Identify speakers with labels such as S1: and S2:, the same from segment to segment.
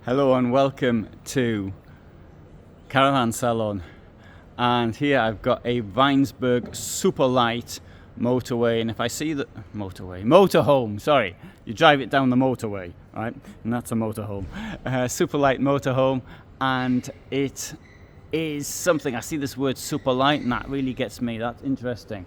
S1: Hello and welcome to Caravan Salon, and here I've got a Weinsberg superlight motorway, and if I see the motorhome, sorry, you drive it down the motorway, right, and that's a motorhome, superlight motorhome, and it is something. I see this word superlight and that really gets me. That's interesting.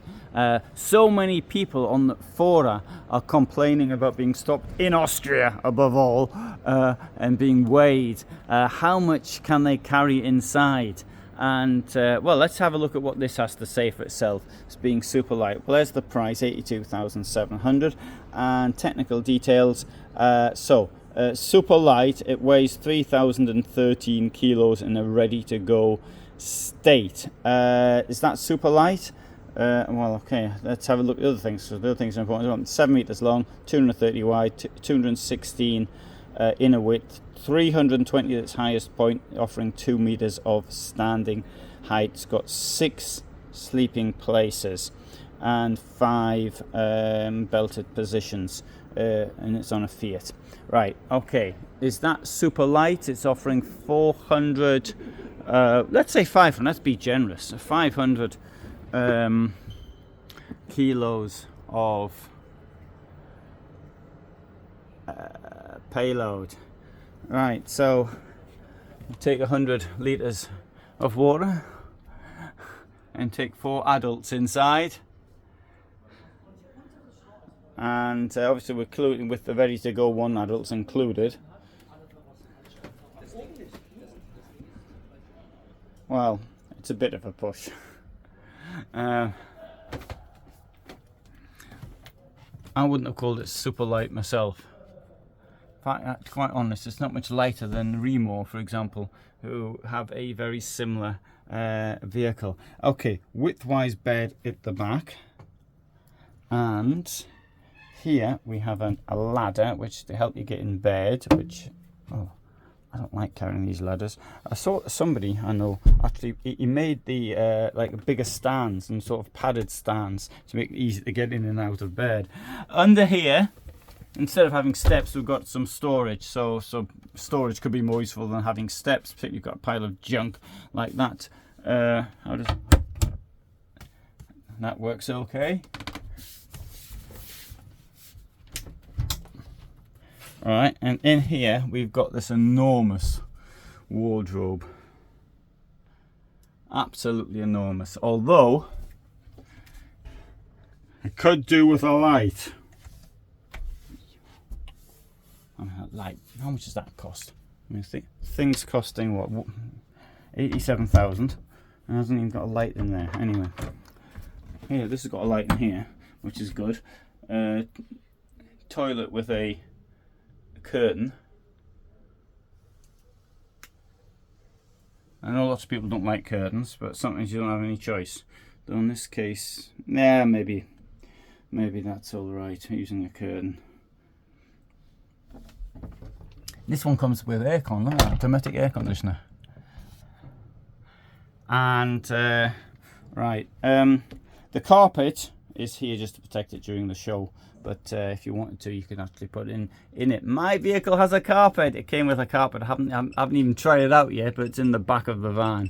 S1: So many people on the fora are complaining about being stopped in Austria above all, and being weighed. How much can they carry inside? And well, let's have a look at what this has to say for itself. It's being superlight. Well, there's the price, 82,700, and technical details. Super light, it weighs 3,013 kilos in a ready-to-go state. Is that super light? Well, okay, let's have a look at the other things. So the other things are important. 7 meters long, 230 wide, 216 inner width, 320 at its highest point, offering 2 meters of standing height. It's got 6 sleeping places and 5 belted positions, and it's on a Fiat. Right, okay, is that super light? It's offering 400, let's say 500, let's be generous, 500 kilos of payload. Right, so take 100 litres of water and take 4 adults inside. And obviously we're including with the ready-to-go 1 adults included. Well, it's a bit of a push. I wouldn't have called it super light myself. In fact, to be quite honest, it's not much lighter than Remo, for example, who have a very similar vehicle. Okay, width-wise bed at the back, and here we have a ladder which to help you get in bed, which, oh, I don't like carrying these ladders. I saw somebody I know actually, he made the like bigger stands and sort of padded stands to make it easy to get in and out of bed. Under here, instead of having steps, we've got some storage. So storage could be more useful than having steps, particularly you've got a pile of junk like that. How does that works? Okay. Alright, and in here we've got this enormous wardrobe. Absolutely enormous. Although, it could do with a light. I mean, a light, how much does that cost? I mean, thing's costing what? 87,000. And hasn't even got a light in there. Anyway, here, this has got a light in here, which is good. Toilet with a curtain. I know lots of people don't like curtains, but sometimes you don't have any choice. Though in this case, yeah, maybe that's all right using a curtain. This one comes with aircon, look at that, automatic air conditioner. And right, the carpet is here just to protect it during the show. But if you wanted to, you could actually put in it. My vehicle has a carpet. It came with a carpet. I haven't even tried it out yet, but it's in the back of the van.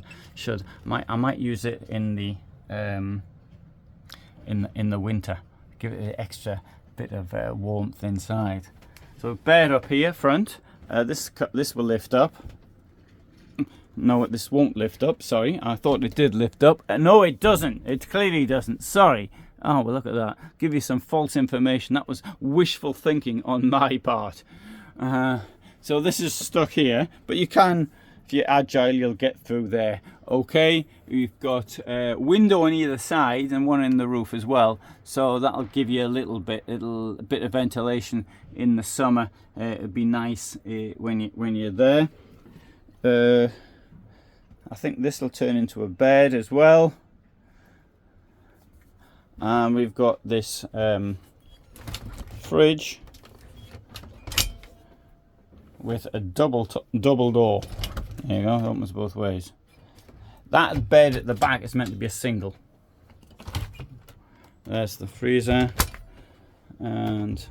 S1: I might use it in the in the winter. Give it an extra bit of warmth inside. So bed up here front. This will lift up. No, this won't lift up. Sorry, I thought it did lift up. No, it doesn't. It clearly doesn't. Sorry. Oh, well, look at that. Give you some false information. That was wishful thinking on my part. So this is stuck here, but you can, if you're agile, you'll get through there. Okay, we've got a window on either side and one in the roof as well. So that'll give you a little bit of ventilation in the summer. It'd be nice when you're there. I think this will turn into a bed as well. And we've got this fridge with a double door. There you go, it opens both ways. That bed at the back is meant to be a single. There's the freezer, and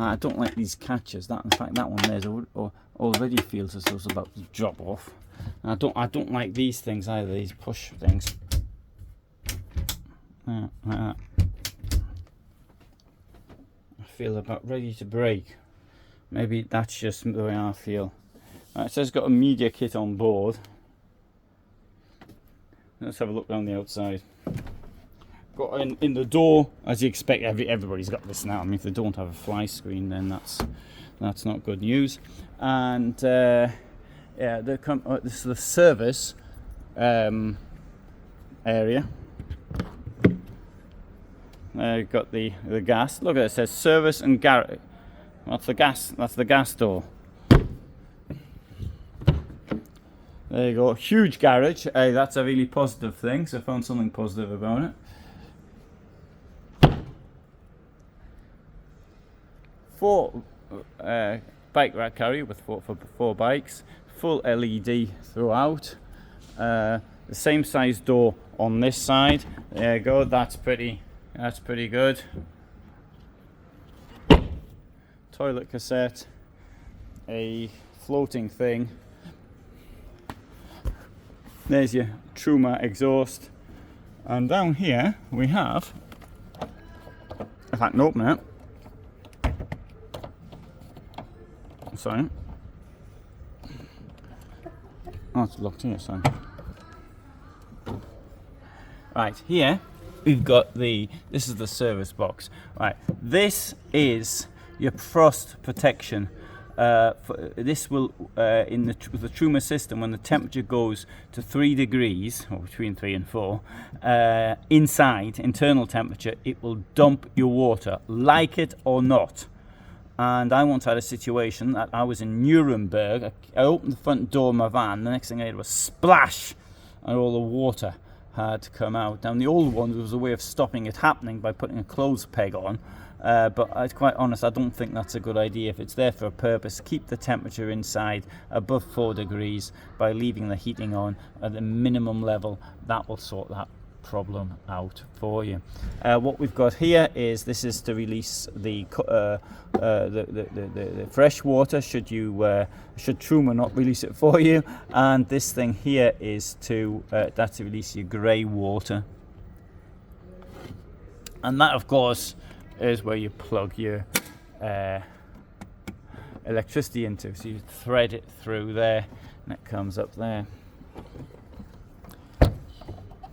S1: I don't like these catches. That, in fact, that one there's already feels as though it's about to drop off. And I don't like these things either. These push things. Like that. I feel about ready to break. Maybe that's just the way I feel. Right, so it's got a media kit on board. Let's have a look around the outside. Got in the door, as you expect. Everybody's got this now. I mean, if they don't have a fly screen, then that's not good news. And yeah, this is the service area. You've got the gas. Look at it, it says service and garage. That's the gas. That's the gas door. There you go. Huge garage. That's a really positive thing. So I found something positive about it. 4 bike rack carrier with four bikes. Full LED throughout. The same size door on this side. There you go. That's pretty good. Toilet cassette. A floating thing. There's your Truma exhaust. And down here we have, if I can open it. Sorry. Oh, it's locked here, son. Right, here we've got this is the service box. Right, this is your frost protection. This will, in the Truma system, when the temperature goes to 3 degrees, or between 3 and 4, inside, internal temperature, it will dump your water, like it or not. And I once had a situation that I was in Nuremberg. I opened the front door of my van, the next thing I heard was splash, and all the water had come out. Now, in the old one, there was a way of stopping it happening by putting a clothes peg on. But to be quite honest, I don't think that's a good idea. If it's there for a purpose, keep the temperature inside above 4 degrees by leaving the heating on at the minimum level. That will sort that problem out for you. What we've got here is this is to release the fresh water should Truma not release it for you, and this thing here is to release your grey water, and that of course is where you plug your electricity into. So you thread it through there and it comes up there.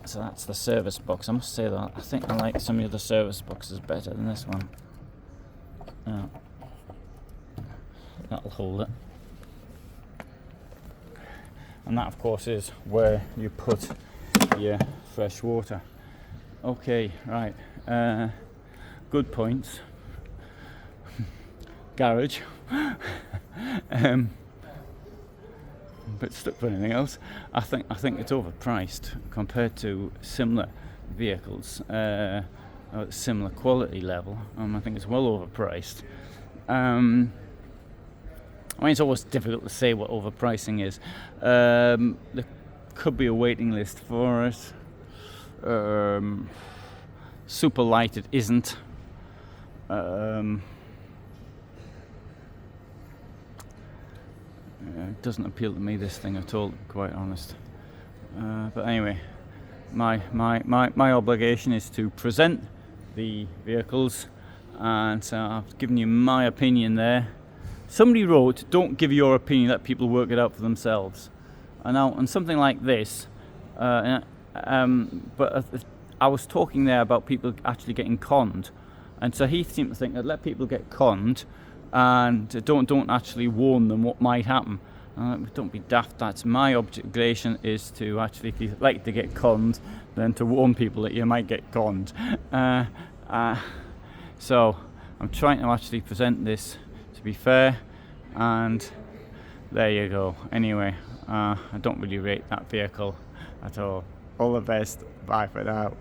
S1: So that's the service box. I must say that I think I like some of the other service boxes better than this one. Oh. That'll hold it. And that of course is where you put your fresh water. Okay, right. Good points. Garage. But stuck for anything else. I think it's overpriced compared to similar vehicles at similar quality level. I think it's well overpriced. I mean, it's always difficult to say what overpricing is. There could be a waiting list for it. Super light, it isn't. It doesn't appeal to me, this thing at all, to be quite honest. But anyway, my obligation is to present the vehicles, and so I've given you my opinion there. Somebody wrote, "Don't give your opinion, let people work it out for themselves." And now, on something like this, but I was talking there about people actually getting conned, and so Heath seemed to think that let people get conned, and don't actually warn them what might happen. Don't be daft. That's my obligation, is to actually, if you like to get conned, then to warn people that you might get conned. So I'm trying to actually present this to be fair, and there you go. Anyway, I don't really rate that vehicle at all. All the best. Bye for now.